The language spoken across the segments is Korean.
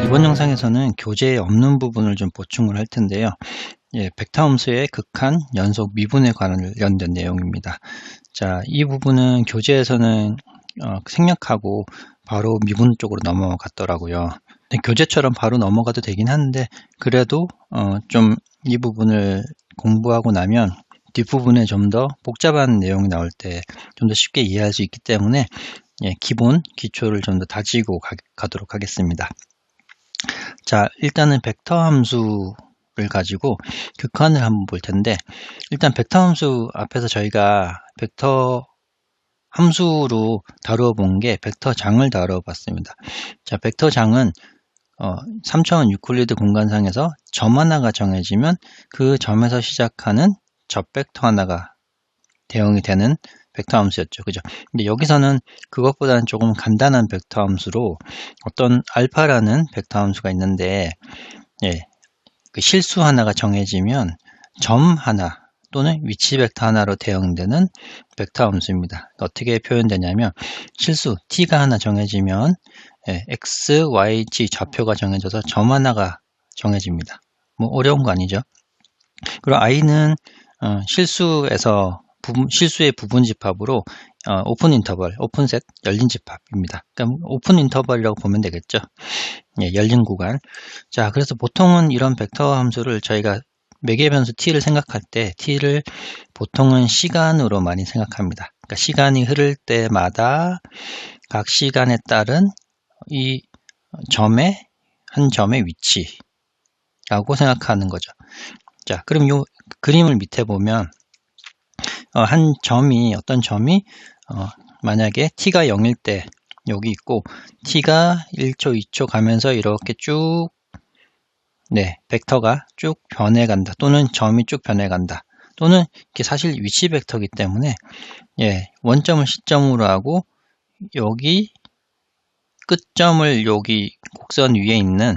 이번 영상에서는 교재에 없는 부분을 좀 보충을 할 텐데요. 벡터 함수의 극한, 연속, 미분에 관련된 내용입니다. 자, 이 부분은 교재에서는 생략하고 바로 미분 쪽으로 넘어갔더라고요. 교재처럼 바로 넘어가도 되긴 하는데 그래도 좀 이 부분을 공부하고 나면 뒷부분에 좀 더 복잡한 내용이 나올 때 좀 더 쉽게 이해할 수 있기 때문에 기본, 기초를 좀 더 다지고 가도록 하겠습니다. 자, 일단은 벡터 함수를 가지고 극한을 한번 볼 텐데, 일단 벡터 함수 앞에서 저희가 벡터 함수로 다루어 본 게 벡터 장을 다루어 봤습니다. 자, 벡터 장은 3차원 유클리드 공간상에서 점 하나가 정해지면 그 점에서 시작하는 접벡터 하나가 대응이 되는 벡터 함수였죠. 그죠? 근데 여기서는 그것보다는 조금 간단한 벡터 함수로 어떤 알파라는 벡터 함수가 있는데, 그 실수 하나가 정해지면 점 하나 또는 위치 벡터 하나로 대응되는 벡터 함수입니다. 어떻게 표현되냐면 실수 t가 하나 정해지면 x, y, z 좌표가 정해져서 점 하나가 정해집니다. 뭐 어려운 거 아니죠? 그리고 i는 실수의 부분 집합으로 오픈 인터벌, 오픈셋, 열린 집합입니다. 그러니까 오픈 인터벌이라고 보면 되겠죠. 열린 구간. 자, 그래서 보통은 이런 벡터 함수를 저희가 매개 변수 t를 생각할 때 t를 보통은 시간으로 많이 생각합니다. 그러니까 시간이 흐를 때마다 각 시간에 따른 이 한 점의 위치라고 생각하는 거죠. 자, 그럼 요 그림을 밑에 보면 어떤 점이 만약에 t가 0일 때 여기 있고 t가 1초, 2초 가면서 이렇게 쭉 벡터가 쭉 변해간다. 또는 점이 쭉 변해간다. 또는 이게 사실 위치 벡터이기 때문에 원점을 시점으로 하고 여기 끝점을 여기 곡선 위에 있는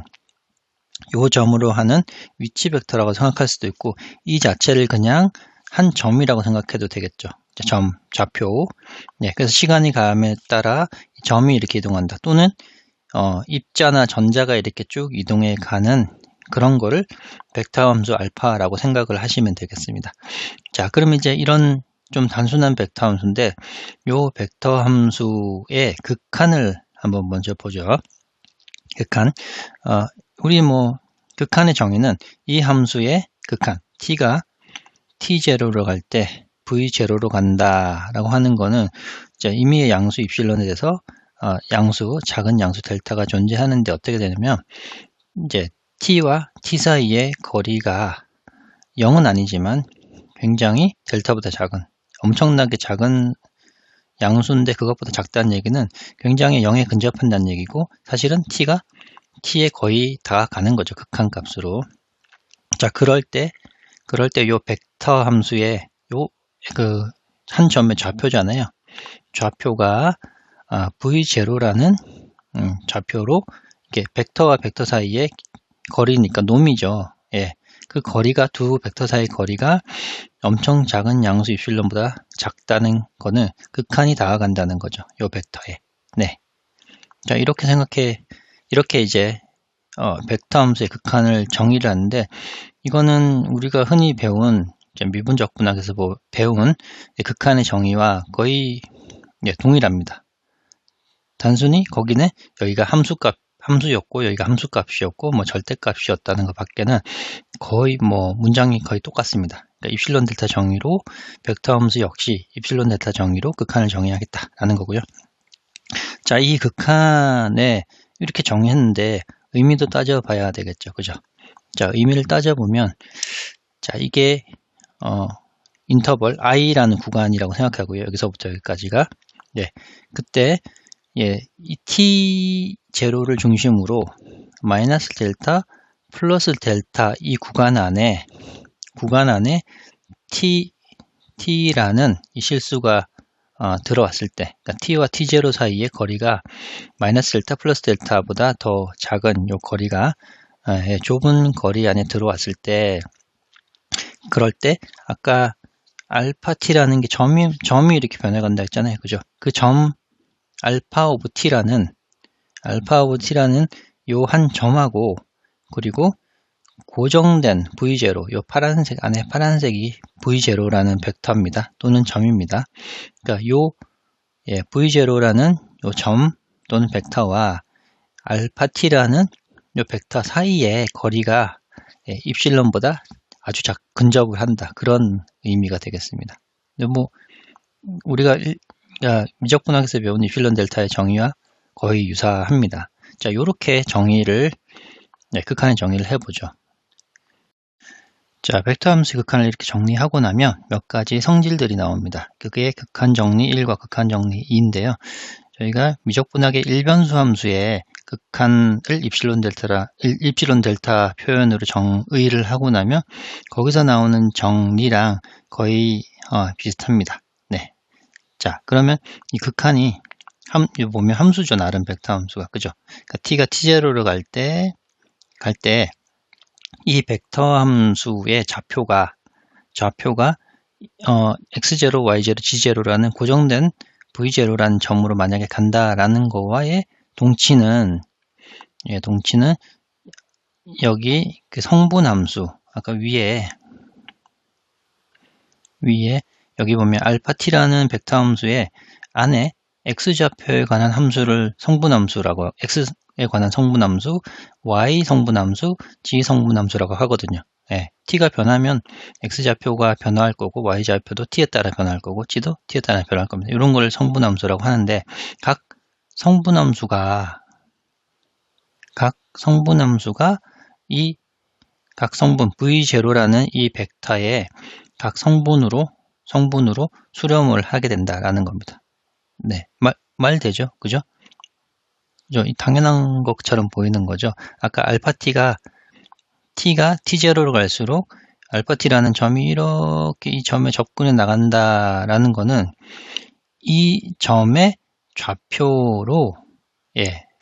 요 점으로 하는 위치 벡터라고 생각할 수도 있고 이 자체를 그냥 한 점이라고 생각해도 되겠죠. 점, 좌표. 그래서 시간이 감에 따라 점이 이렇게 이동한다. 또는 입자나 전자가 이렇게 쭉 이동해 가는 그런 거를 벡터 함수 알파라고 생각을 하시면 되겠습니다. 자, 그럼 이제 이런 좀 단순한 벡터 함수인데 요 벡터 함수의 극한을 한번 먼저 보죠. 극한. 우리 극한의 정의는 이 함수의 극한 t가 t0로 갈 때 v0로 간다라고 하는 거는 임의의 양수 입실론에 대해서 작은 양수 델타가 존재하는데 어떻게 되냐면 이제 t와 t 사이의 거리가 0은 아니지만 굉장히 델타보다 작은 엄청나게 작은 양수인데 그것보다 작다는 얘기는 굉장히 0에 근접한다는 얘기고 사실은 t가 t에 거의 다 가는 거죠. 극한 값으로. 자, 그럴 때 요 벡터 함수의 한 점의 좌표잖아요. 좌표가 v0라는 좌표로 이게 벡터와 벡터 사이의 거리니까 놈이죠. 그 거리가 두 벡터 사이 거리가 엄청 작은 양수 입실론보다 작다는 거는 극한이 다가간다는 거죠. 요 벡터에. 자, 이렇게 이제 벡터 함수의 극한을 정의를 하는데 이거는 우리가 흔히 배운 미분적 분학에서 배운 극한의 정의와 거의 동일합니다. 단순히 거기는 여기가 함수였고 여기가 함수값이었고 절대값이었다는 것 밖에는 거의 문장이 거의 똑같습니다. 그러니까 입실론 델타 정의로 벡터 함수 역시 입실론 델타 정의로 극한을 정의하겠다라는 거고요. 자, 이 극한에 이렇게 정의했는데 의미도 따져봐야 되겠죠. 그죠? 자, 의미를 따져보면 자, 이게 인터벌 i라는 구간이라고 생각하고요. 여기서부터 여기까지가 그때 이 t0를 중심으로 마이너스 델타 플러스 델타 이 구간 안에 t라는 이 실수가 들어왔을 때 그러니까 t와 t0 사이의 거리가 마이너스 델타 플러스 델타보다 더 작은 요 거리가 좁은 거리 안에 들어왔을 때 그럴 때 아까 알파 t라는 게 점이 이렇게 변해간다 했잖아요. 그죠? 그 점 알파 오브 t라는 요 한 점하고 그리고 고정된 V0, 요 파란색 안에 파란색이 V0라는 벡터입니다. 또는 점입니다. 그러니까 요 V0라는 요 점 또는 벡터와 알파 t라는 요 벡터 사이의 거리가 입실론보다 아주 근접을 한다. 그런 의미가 되겠습니다. 근데 뭐 우리가 미적분학에서 배운 입실론 델타의 정의와 거의 유사합니다. 자, 요렇게 정의를 극한의 정의를 해보죠. 자, 벡터 함수 극한을 이렇게 정리하고 나면 몇 가지 성질들이 나옵니다. 그게 극한 정리 1과 극한 정리 2인데요. 저희가 미적분학의 일변수 함수의 극한을 입실론 델타 표현으로 정의를 하고 나면 거기서 나오는 정리랑 거의 비슷합니다. 네. 자, 그러면 이 극한이 보면 함수죠. 나름 벡터 함수가. 그죠? 그러니까 t가 t0로 갈 때 이 벡터 함수의 좌표가 x0, y0, g0라는 고정된 v0라는 점으로 만약에 간다라는 거와의 동치는 여기 그 성분 함수 아까 위에 여기 보면 알파 t라는 벡터 함수의 안에 x좌표에 관한 함수를 성분함수라고 x에 관한 성분함수, y 성분함수, g 성분함수라고 하거든요. t가 변하면 x좌표가 변화할 거고 y좌표도 t에 따라 변화할 거고 g도 t에 따라 변화할 겁니다. 이런 걸 성분함수라고 하는데 각 성분함수가 이 각 성분 v0라는 이 벡터의 각 성분으로 수렴을 하게 된다라는 겁니다. 네, 말 되죠? 그죠? 당연한 것처럼 보이는 거죠. 아까 알파 t가 t0로 갈수록 알파 t라는 점이 이렇게 이 점에 접근해 나간다라는 거는 이 점의 좌표로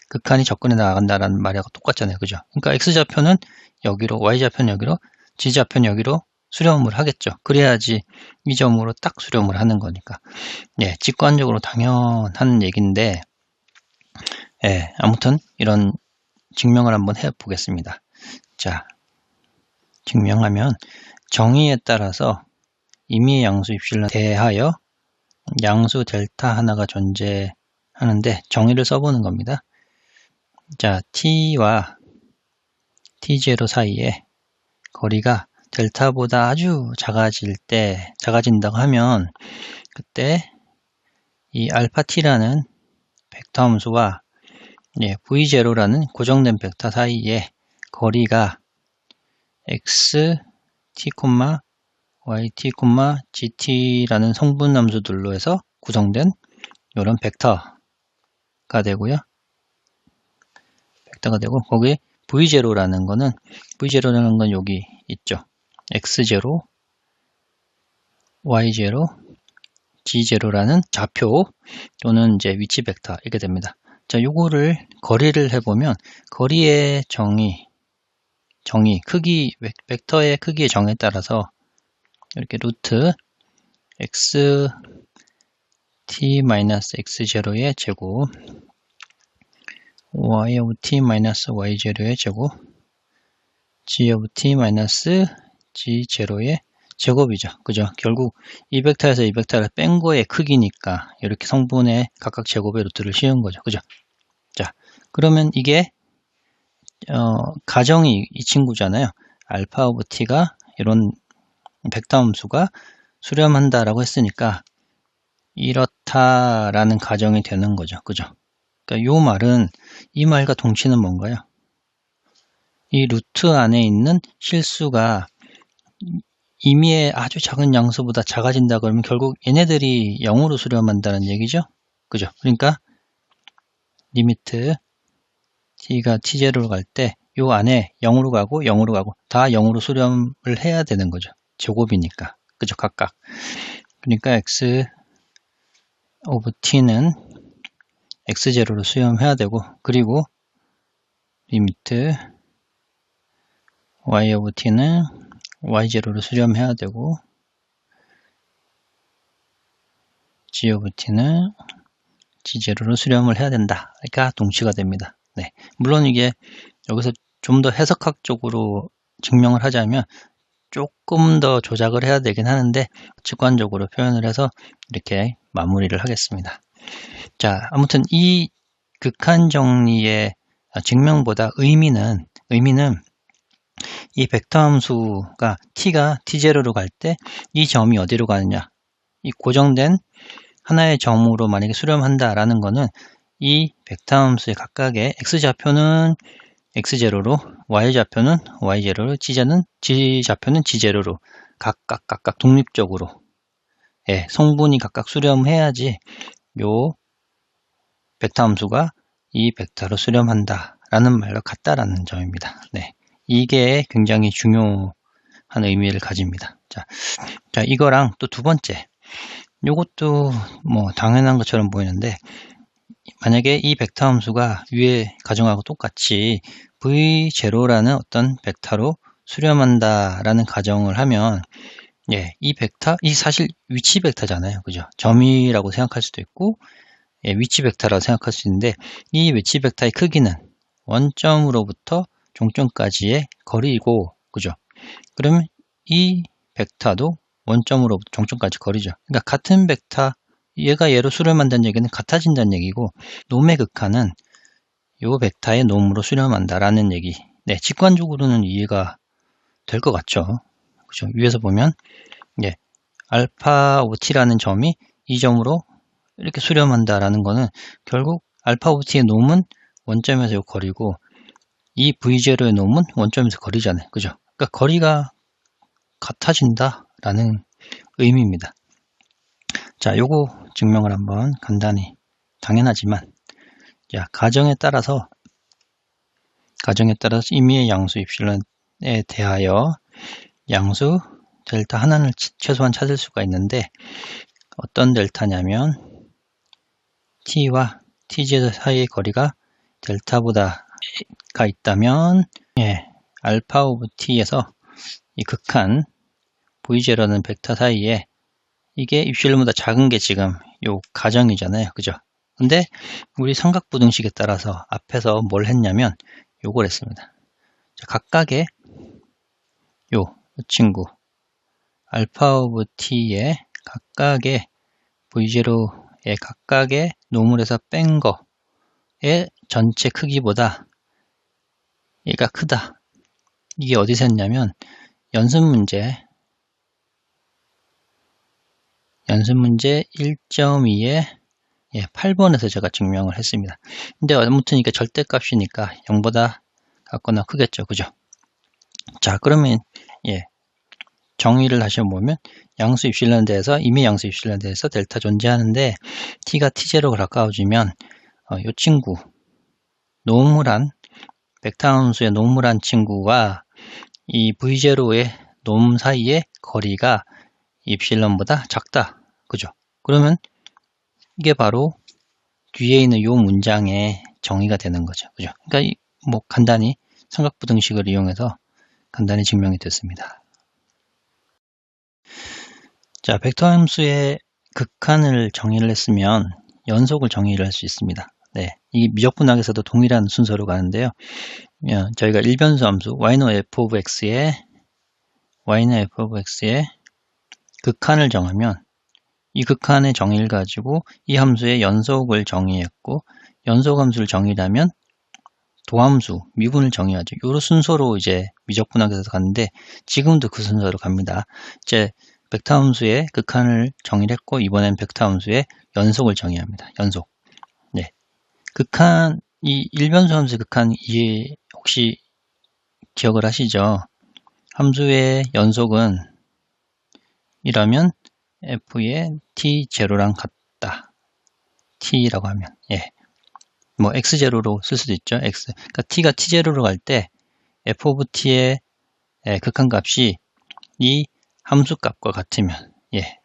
극한이 접근해 나간다라는 말하고 똑같잖아요. 그죠? 그러니까 x좌표는 여기로, y좌표는 여기로, g좌표는 여기로 수렴을 하겠죠. 그래야지 이 점으로 딱 수렴을 하는 거니까. 직관적으로 당연한 얘기인데 아무튼 이런 증명을 한번 해보겠습니다. 자, 증명하면 정의에 따라서 임의의 양수 입실론에 대하여 양수 델타 하나가 존재하는데 정의를 써보는 겁니다. 자, t와 t0 사이에 거리가 델타보다 아주 작아진다고 하면 그때 이 알파 t라는 벡터 함수와 v0라는 고정된 벡터 사이에 거리가 x, t, yt, gt라는 성분 함수들로 해서 구성된 이런 벡터가 되고요. 거기에 v0라는 건 여기 있죠. x0, y0, g0라는 좌표 또는 이제 위치 벡터 이렇게 됩니다. 자, 요거를 거리를 해보면 거리의 정의 크기 벡터의 크기의 정에 따라서 이렇게 루트 x t-x0의 제곱 y of t-y0의 제곱 g of t-g0의 제곱이죠. 그죠? 결국 이 벡터에서 이 벡터를 뺀 거의 크기니까 이렇게 성분의 각각 제곱의 루트를 씌운 거죠. 그죠? 자, 그러면 이게 가정이 이 친구잖아요. 알파 오브 t가 이런 벡터 함수가 수렴한다라고 했으니까 이렇다라는 가정이 되는 거죠. 그죠? 그러니까 요 말은 이 말과 동치는 뭔가요? 이 루트 안에 있는 실수가 임의의 아주 작은 양수보다 작아진다 그러면 결국 얘네들이 0으로 수렴한다는 얘기죠. 그죠? 그러니까 리미트 t가 t0로 갈 때 요 안에 0으로 가고 다 0으로 수렴을 해야 되는 거죠. 제곱이니까. 그죠? 각각. 그러니까 x 오브 t는 x0로 수렴해야 되고 그리고 리미트 y 오브 t는 y0로 수렴해야 되고 g 오브 t는 g0로 수렴을 해야 된다. 그러니까 동치가 됩니다. 네. 물론 이게 여기서 좀 더 해석학적으로 증명을 하자면 조금 더 조작을 해야 되긴 하는데 직관적으로 표현을 해서 이렇게 마무리를 하겠습니다. 자, 아무튼 이 극한 정리의 증명보다 의미는 이 벡터 함수가 t가 t0로 갈 때 이 점이 어디로 가느냐, 이 고정된 하나의 점으로 만약에 수렴한다라는 거는 이 벡터 함수의 각각의 x좌표는 x0로, y좌표는 y0로, g좌표는 g0로 각각 독립적으로 성분이 각각 수렴해야지 요 벡터 함수가 이 벡터로 수렴한다 라는 말과 같다라는 점입니다. 네, 이게 굉장히 중요한 의미를 가집니다. 자, 이거랑 또 두 번째, 요것도 뭐 당연한 것처럼 보이는데, 만약에 이 벡터 함수가 위에 가정하고 똑같이 v0라는 어떤 벡터로 수렴한다 라는 가정을 하면, 이 벡터, 이 사실 위치 벡터잖아요. 그죠? 점이라고 생각할 수도 있고, 위치 벡터라고 생각할 수 있는데, 이 위치 벡터의 크기는 원점으로부터 종점까지의 거리이고, 그죠? 그러면 이 벡터도 원점으로부터 종점까지 거리죠. 그러니까 같은 벡터, 얘가 얘로 수렴한다는 얘기는 같아진다는 얘기고, 놈의 극한은 요 벡터의 놈으로 수렴한다라는 얘기. 네, 직관적으로는 이해가 될 것 같죠. 그죠? 위에서 보면, 알파 오브 t라는 점이 이 점으로 이렇게 수렴한다라는 거는 결국 알파 오브 t의 놈은 원점에서 요 거리고, 이 v0의 놈은 원점에서 거리잖아요. 그죠? 그러니까 거리가 같아진다라는 의미입니다. 자, 요거 증명을 한번 간단히, 당연하지만, 자, 가정에 따라서 임의의 양수 입실론에 대하여 양수 델타 하나를 최소한 찾을 수가 있는데, 어떤 델타냐면 t와 tz 사이의 거리가 델타보다 가 있다면, 알파 오브 t에서 이 극한 v0라는 벡터 사이에 이게 입실론보다 작은 게 지금 요 가정이잖아요. 그죠? 근데 우리 삼각부등식에 따라서 앞에서 뭘 했냐면 요걸 했습니다. 자, 각각의 요 친구 알파 오브 t의 각각의 v0의 각각의 놈을 해서 뺀 거의 전체 크기보다 얘가 크다. 이게 어디서 했냐면 연습 문제 1.2에 8번에서 제가 증명을 했습니다. 근데 아무튼 이게 절대값이니까 0보다 같거나 크겠죠. 그죠? 자, 그러면 정의를 다시 보면 양수 입실론 대에서 임의 양수 입실론 대에서 델타 존재하는데 t가 t0로 가까워지면 이 친구 노멀한 벡터 함수의 노멀한 친구와 이 v0의 놈 사이의 거리가 입실론보다 작다. 그죠? 그러면 이게 바로 뒤에 있는 이 문장의 정의가 되는 거죠. 그죠? 그러니까 뭐 간단히 삼각부등식을 이용해서 간단히 증명이 됐습니다. 자, 벡터 함수의 극한을 정의를 했으면 연속을 정의를 할 수 있습니다. 네, 이 미적분학에서도 동일한 순서로 가는데요. 저희가 일변수 함수 y는 f of x의 극한을 정하면 이 극한의 정의를 가지고 이 함수의 연속을 정의했고, 연속 함수를 정의하면 도함수, 미분을 정의하죠. 요 순서로 이제 미적분학에서 갔는데 지금도 그 순서로 갑니다. 이제 벡터 함수의 극한을 정의를 했고, 이번엔 벡터 함수의 연속을 정의합니다. 연속. 네. 극한, 이 일변수 함수의 극한 이해 혹시 기억을 하시죠? 함수의 연속은 이라면 f의 t0랑 같다. t라고 하면, 뭐 x0로 쓸 수도 있죠. x. 그러니까 t가 t0로 갈 때 f of t의 극한값이 이 함수값과 같으면,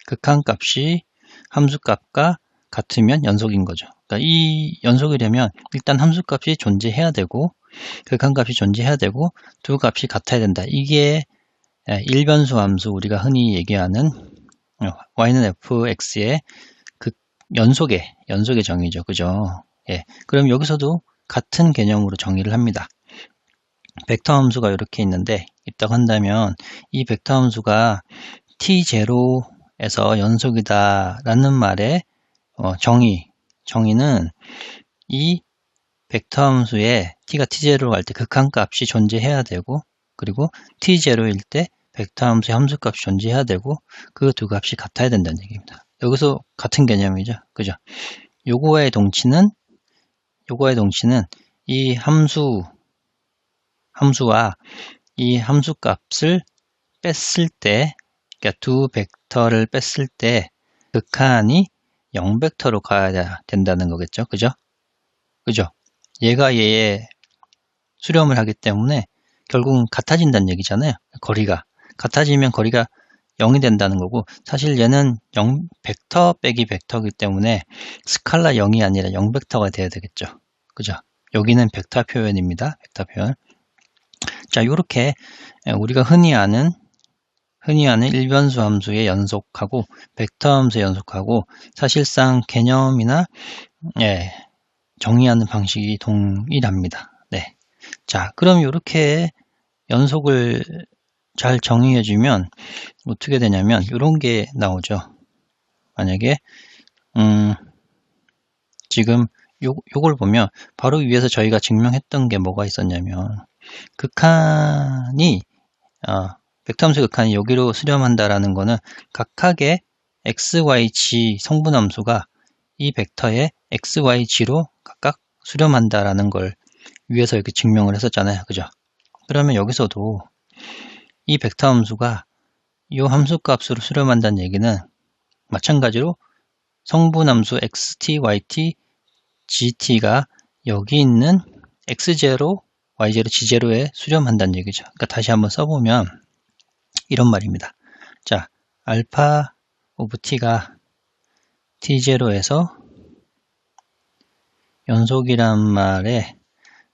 극한값이 함수값과 같으면 연속인 거죠. 그러니까 이 연속이려면 일단 함수값이 존재해야 되고 극한값이 존재해야 되고 두 값이 같아야 된다. 이게 일변수 함수, 우리가 흔히 얘기하는 y는 fx의 연속의 정의죠. 그죠? 그럼 여기서도 같은 개념으로 정의를 합니다. 벡터 함수가 이렇게 있다고 한다면 이 벡터 함수가 t0에서 연속이다 라는 말의 정의는 이 벡터 함수에 t가 t0로 갈 때 극한값이 존재해야 되고, 그리고 t0일 때 벡터 함수의 함수값이 존재해야 되고, 그 두 값이 같아야 된다는 얘기입니다. 여기서 같은 개념이죠. 그죠? 요거의 동치는 이 함수와 이 함수값을 뺐을 때, 그러니까 두 벡터를 뺐을 때 극한이 0벡터로 가야 된다는 거겠죠. 그죠? 얘가 얘의 수렴을 하기 때문에 결국은 같아진다는 얘기잖아요. 거리가 같아지면 거리가 0이 된다는 거고, 사실 얘는 벡터 빼기 벡터이기 때문에 스칼라 0이 아니라 0벡터가 돼야 되겠죠. 그죠? 여기는 벡터 표현입니다. 벡터 표현. 자, 이렇게 우리가 흔히 아는 일변수 함수의 연속하고 벡터 함수의 연속하고 사실상 개념이나 정의하는 방식이 동일합니다. 네. 자, 그럼 이렇게 연속을 잘 정의해주면 어떻게 되냐면 이런 게 나오죠. 만약에 지금 요걸 보면 바로 위에서 저희가 증명했던 게 뭐가 있었냐면 극한이 벡터 함수 극한이 여기로 수렴한다라는 거는 각각의 x, y, g 성분함수가 이 벡터의 x, y, g로 각각 수렴한다라는 걸 위에서 이렇게 증명을 했었잖아요. 그죠? 그러면 여기서도 이 벡터 함수가 이 함수값으로 수렴한다는 얘기는 마찬가지로 성분함수 xt, yt, gt,가 여기 있는 x0, y0, g0에 수렴한다는 얘기죠. 그러니까 다시 한번 써보면 이런 말입니다. 자, 알파 오브 t가 t0에서 연속이란 말의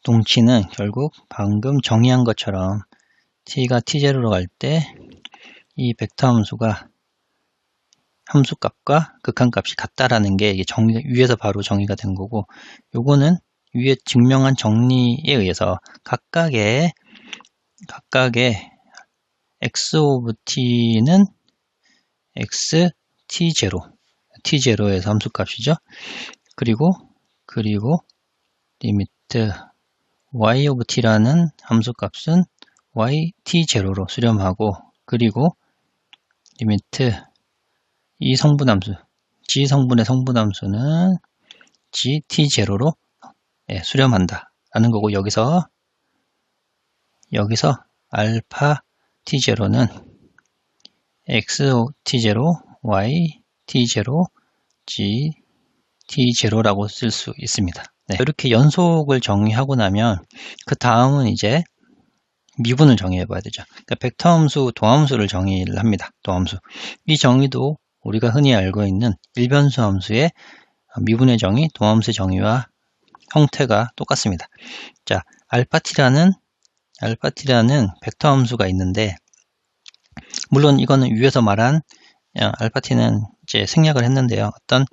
동치는 결국 방금 정의한 것처럼 t가 t0로 갈 때 이 벡터 함수가 함수값과 극한값이 같다라는 게 이게 위에서 바로 정의가 된 거고, 요거는 위에 증명한 정리에 의해서 각각의 x 오브 t는 x t0에서 함수값이죠. 그리고 리미트 y 오브 t라는 함수값은 y t0로 수렴하고, 그리고 리미트 이 성분함수 g 성분의 성분함수는 g t0로 수렴한다 라는 거고, 여기서 알파 t0는 x t0, y t0, g t0라고 쓸 수 있습니다. 네, 이렇게 연속을 정의하고 나면 그 다음은 이제 미분을 정의해 봐야 되죠. 그러니까 벡터 함수, 도함수를 정의를 합니다. 도함수. 이 정의도 우리가 흔히 알고 있는 일변수 함수의 미분의 정의, 도함수의 정의와 형태가 똑같습니다. 자, 알파t라는 벡터 함수가 있는데, 물론 이거는 위에서 말한 알파t는 이제 생략을 했는데요. 어떤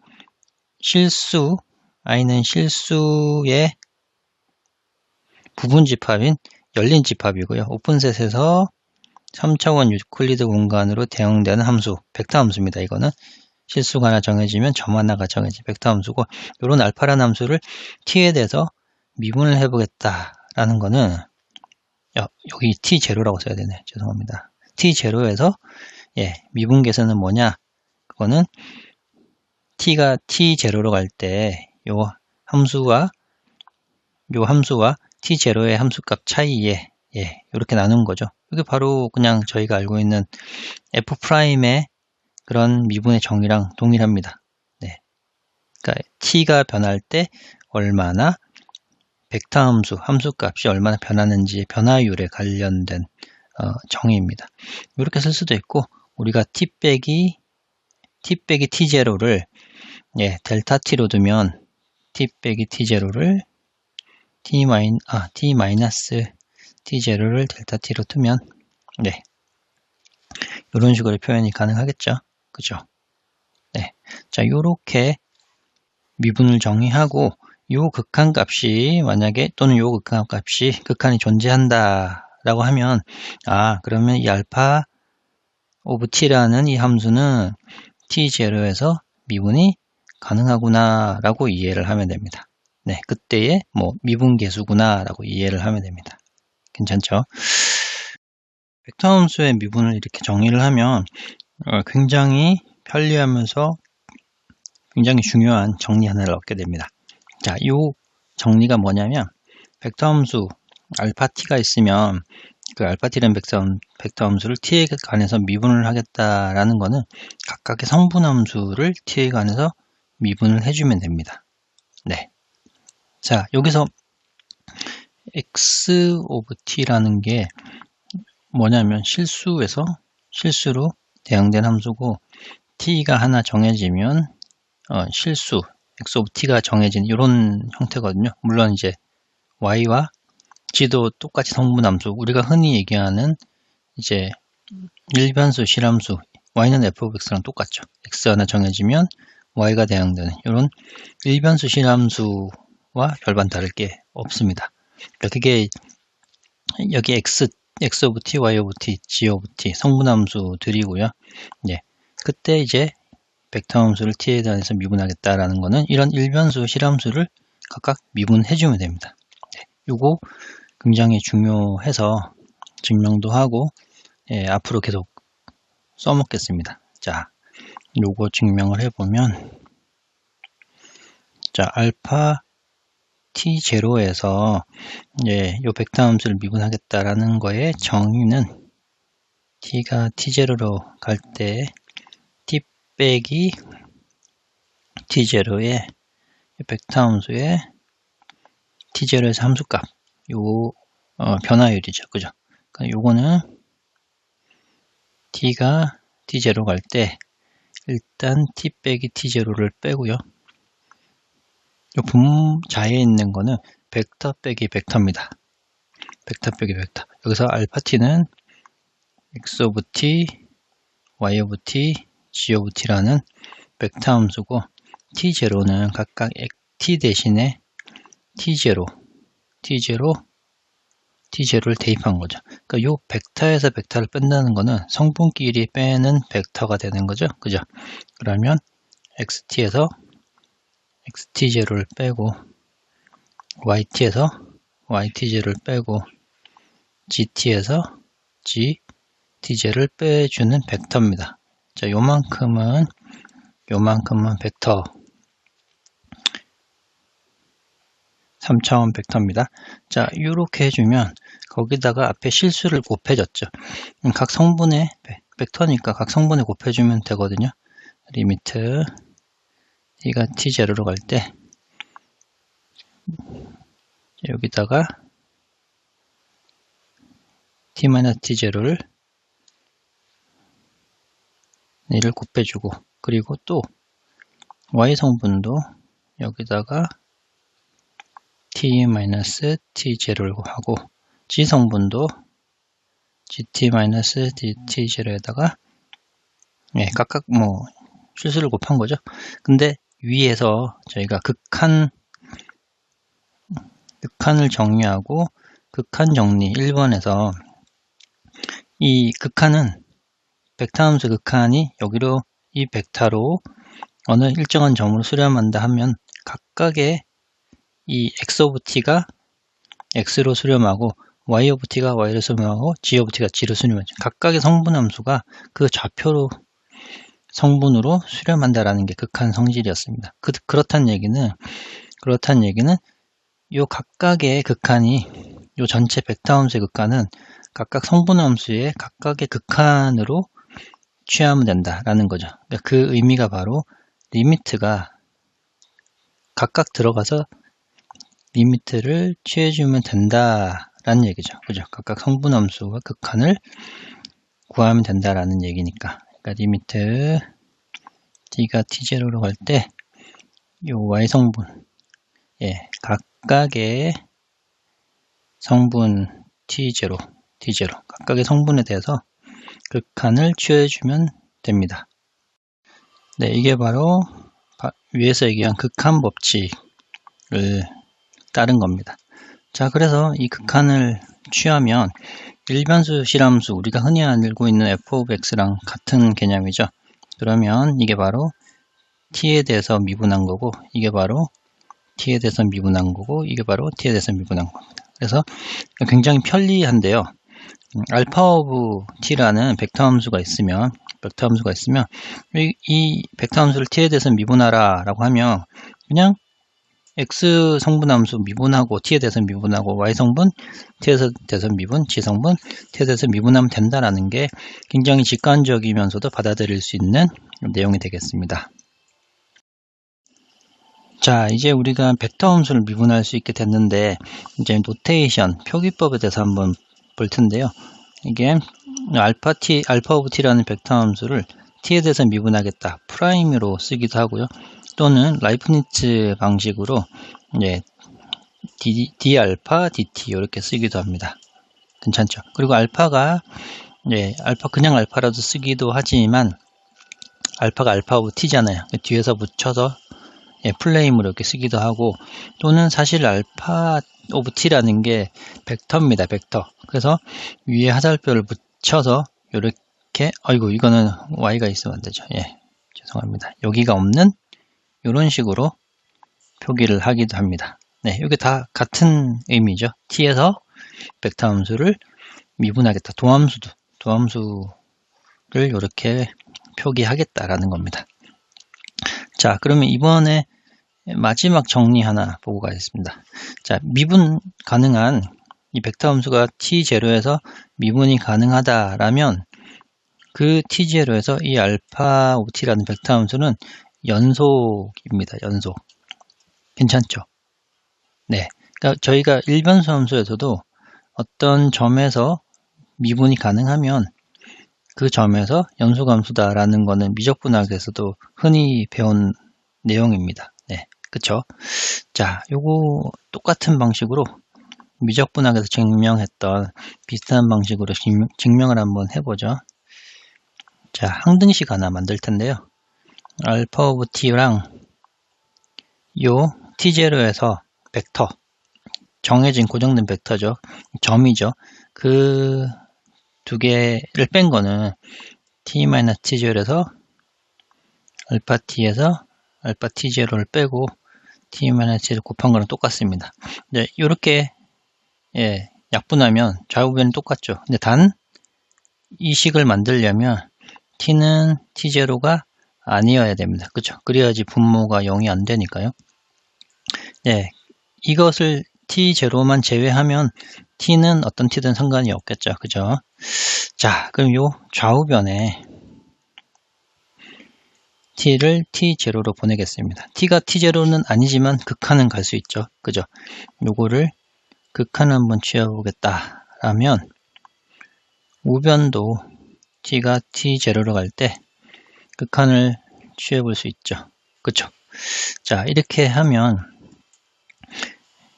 실수, i는 실수의 부분 집합인 열린 집합이고요. 오픈셋에서 3차원 유클리드 공간으로 대응되는 함수, 벡터 함수입니다. 이거는 실수가 하나 정해지면 점 하나가 정해진 벡터 함수고, 이런 알파라는 함수를 t에 대해서 미분을 해보겠다라는 거는 여기 t0라고 써야 되네. 죄송합니다. t0에서 미분 계산은 뭐냐? 그거는 t가 t0로 갈 때 요 함수와 t0의 함수값 차이에 이렇게 나눈 거죠. 이게 바로 그냥 저희가 알고 있는 f'의 그런 미분의 정의랑 동일합니다. 네. 그러니까 t가 변할 때 얼마나 벡터 함수값이 얼마나 변하는지 변화율에 관련된 정의입니다. 이렇게 쓸 수도 있고, 우리가 t 빼기 t0를 델타 t로 두면 t 빼기 t0를 t 마이너스 t0를 델타 t로 두면 이런 식으로 표현이 가능하겠죠. 그죠? 네. 자, 요렇게 미분을 정의하고 요 극한 값이 만약에 또는 요 극한 값이 극한이 존재한다 라고 하면 그러면 이 알파 오브 t라는 이 함수는 t0에서 미분이 가능하구나 라고 이해를 하면 됩니다. 네, 그때의 미분계수구나 라고 이해를 하면 됩니다. 괜찮죠? 벡터 함수의 미분을 이렇게 정의를 하면 굉장히 편리하면서 굉장히 중요한 정리 하나를 얻게 됩니다. 자, 이 정리가 뭐냐면 벡터 함수 알파 t가 있으면 그 알파 t라는 벡터 함수를 t에 관해서 미분을 하겠다라는 거는 각각의 성분 함수를 t에 관해서 미분을 해주면 됩니다. 네. 자, 여기서 x 오브 t라는 게 뭐냐면 실수로 대응된 함수고 t가 하나 정해지면 실수 x 오브 t가 정해진 이런 형태거든요. 물론 이제 y와 g도 똑같이 성분함수, 우리가 흔히 얘기하는 이제 일반수 실함수 y는 f of x랑 똑같죠. x 하나 정해지면 y가 대응되는 이런 일반수 실함수와 별반 다를 게 없습니다. 그러니까 그게 여기 x 오브 t, y 오브 t, g 오브 t 성분함수들이고요. 네, 그때 이제 벡터 함수를 t에 대해서 미분하겠다라는 거는 이런 일변수 실함수를 각각 미분해주면 됩니다. 네, 요거 굉장히 중요해서 증명도 하고 앞으로 계속 써먹겠습니다. 자, 요거 증명을 해보면 자, 알파 t0에서 요 벡터 함수를 미분하겠다라는 거의 정의는 t가 t0로 갈 때 t 빼기 t0의 벡터 함수의 t0에서 함수값 요 변화율이죠. 그죠? 그러니까 요거는 t가 t0 갈 때 일단 t 빼기 t0를 빼고요. 요 분자에 있는 거는 벡터 빼기 벡터입니다. 벡터 빼기 벡터. 여기서 알파 t는 x 오브 t, y 오브 t, g 오브 t라는 벡터 함수고 t0는 각각 t 대신에 t0를 대입한 거죠. 그러니까 요 벡터에서 벡터를 뺀다는 거는 성분끼리 빼는 벡터가 되는 거죠. 그죠? 그러면 xt에서 xt0를 빼고 yt에서 yt0를 빼고 gt에서 gt제를 빼주는 벡터입니다. 자, 요만큼은 벡터 3차원 벡터입니다. 자, 이렇게 해주면 거기다가 앞에 실수를 곱해줬죠. 각 성분의 벡터니까 각 성분에 곱해주면 되거든요. 리미트 t가 t0로 갈 때 여기다가 t-t0를 얘를 곱해주고 그리고 또 y 성분도 여기다가 t-t0를 하고 g 성분도 gt-dt0에다가 각각 실수를 곱한 거죠. 근데 위에서 저희가 극한을 정의하고 극한 정리 1번에서 이 극한은 벡터 함수 극한이 여기로 이 벡터로 어느 일정한 점으로 수렴한다 하면 각각의 이 x 오브 t가 x로 수렴하고 y 오브 t가 y로 수렴하고 g 오브 t가 g로 수렴하죠. 각각의 성분 함수가 그 좌표로 성분으로 수렴한다라는 게 극한 성질이었습니다. 그렇다는 얘기는 요 각각의 극한이 요 전체 벡터 함수의 극한은 각각 성분 함수의 각각의 극한으로 취하면 된다라는 거죠. 그러니까 그 의미가 바로 리미트가 각각 들어가서 리미트를 취해주면 된다라는 얘기죠. 그죠? 각각 성분 함수와 극한을 구하면 된다라는 얘기니까. 그러니까 리미트 t가 t0로 갈 때 요 y 성분 각각의 성분 t0 각각의 성분에 대해서 극한을 취해주면 됩니다. 네, 이게 바로 위에서 얘기한 극한 법칙 따른 겁니다. 자, 그래서 이 극한을 취하면 일변수 실함수, 우리가 흔히 알고 있는 f of x랑 같은 개념이죠. 그러면 이게 바로 t에 대해서 미분한 거고, 이게 바로 t에 대해서 미분한 거고, 이게 바로 t에 대해서 미분한 겁니다. 그래서 굉장히 편리한데요. 알파 오브 t라는 벡터 함수가 있으면 이 벡터 함수를 t에 대해서 미분하라 라고 하면 그냥 x 성분 함수 미분하고 t에 대해서 미분하고 y 성분 t에 대해서 미분, g 성분 t에 대해서 미분하면 된다라는 게 굉장히 직관적이면서도 받아들일 수 있는 내용이 되겠습니다. 자, 이제 우리가 벡터 함수를 미분할 수 있게 됐는데 이제 노테이션, 표기법에 대해서 한번 볼 텐데요. 이게 알파 오브 t라는 벡터 함수를 t에 대해서 미분하겠다 프라임으로 쓰기도 하고요. 또는 라이프니츠 방식으로 d 알파 dt 이렇게 쓰기도 합니다. 괜찮죠? 그리고 알파가 그냥 알파라도 쓰기도 하지만 알파가 알파 오브 t잖아요. 뒤에서 붙여서 플레임으로 이렇게 쓰기도 하고, 또는 사실 알파 오브 t라는 게 벡터입니다. 벡터. 그래서 위에 화살표를 붙여서 이렇게, 이거는 y가 있으면 안 되죠. 죄송합니다. 여기가 없는 이런 식으로 표기를 하기도 합니다. 이게 다 같은 의미죠. t에서 벡터 함수를 미분하겠다. 도함수를 이렇게 표기하겠다라는 겁니다. 자, 그러면 이번에 마지막 정리 하나 보고 가겠습니다. 자, 미분 가능한 이 벡터 함수가 t0에서 미분이 가능하다라면 그 t0에서 이 알파 오브 t라는 벡터 함수는 연속입니다. 연속. 괜찮죠? 그러니까 저희가 일변수 함수에서도 어떤 점에서 미분이 가능하면 그 점에서 연속함수다라는 거는 미적분학에서도 흔히 배운 내용입니다. 그쵸? 자, 요거 똑같은 방식으로 미적분학에서 증명했던 비슷한 방식으로 증명을 한번 해보죠. 자, 항등식 하나 만들 텐데요. 알파 오브 t랑 요 t0에서 벡터, 정해진 고정된 벡터죠. 점이죠. 그 두 개를 뺀 거는 t-t0에서 알파 t에서 알파 t0를 빼고 t-t를 곱한 거랑 똑같습니다. 이렇게 약분하면 좌우변이 똑같죠. 근데 단 이 식을 만들려면 t는 t0가 아니어야 됩니다. 그렇죠? 그래야지 분모가 0이 안 되니까요. 이것을 t0만 제외하면 t는 어떤 t든 상관이 없겠죠. 그죠? 자, 그럼 요 좌우변에 t를 t0로 보내겠습니다. t가 t0는 아니지만 극한은 갈 수 있죠. 그죠? 요거를 극한 한번 취해보겠다 라면 우변도 t가 t0로 갈 때 극한을 취해볼 수 있죠. 그쵸? 자, 이렇게 하면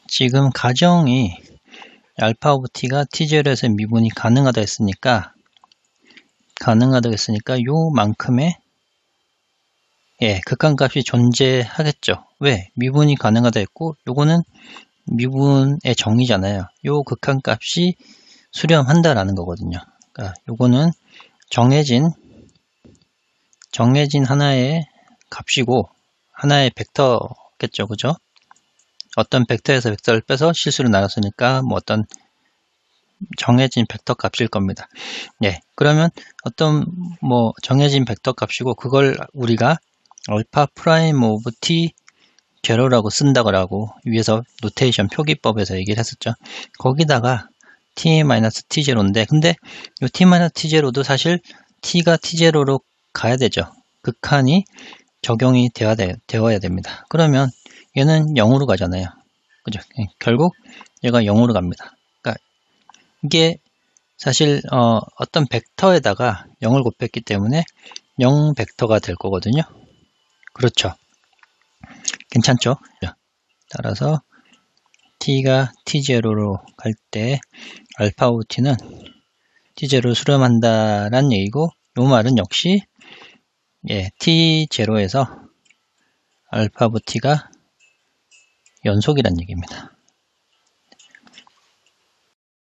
지금 가정이 알파 오브 t가 t0에서 미분이 가능하다 했으니까 요만큼의 극한값이 존재하겠죠. 왜? 미분이 가능하다 했고 요거는 미분의 정의잖아요. 요 극한값이 수렴한다라는 거거든요. 그러니까 요거는 정해진 하나의 값이고 하나의 벡터겠죠. 그죠? 어떤 벡터에서 벡터를 빼서 실수로 나눴으니까 어떤 정해진 벡터 값일 겁니다. 그러면 어떤 정해진 벡터 값이고 그걸 우리가 알파 프라임 오브 t 제로라고 쓴다고 위에서 노테이션 표기법에서 얘기를 했었죠. 거기다가 t-t0인데 근데 이 t-t0도 사실 t가 t0로 가야 되죠. 극한이 적용이 되어야 됩니다. 그러면 얘는 0으로 가잖아요. 그죠? 결국 얘가 0으로 갑니다. 그러니까 이게 사실 어떤 벡터에다가 0을 곱했기 때문에 0 벡터가 될 거거든요. 그렇죠? 괜찮죠? 따라서 t가 t0로 갈 때 알파 오브 t는 t0를 수렴한다라는 얘기고 이 말은 역시 t0에서 알파 오브 t가 연속이란 얘기입니다.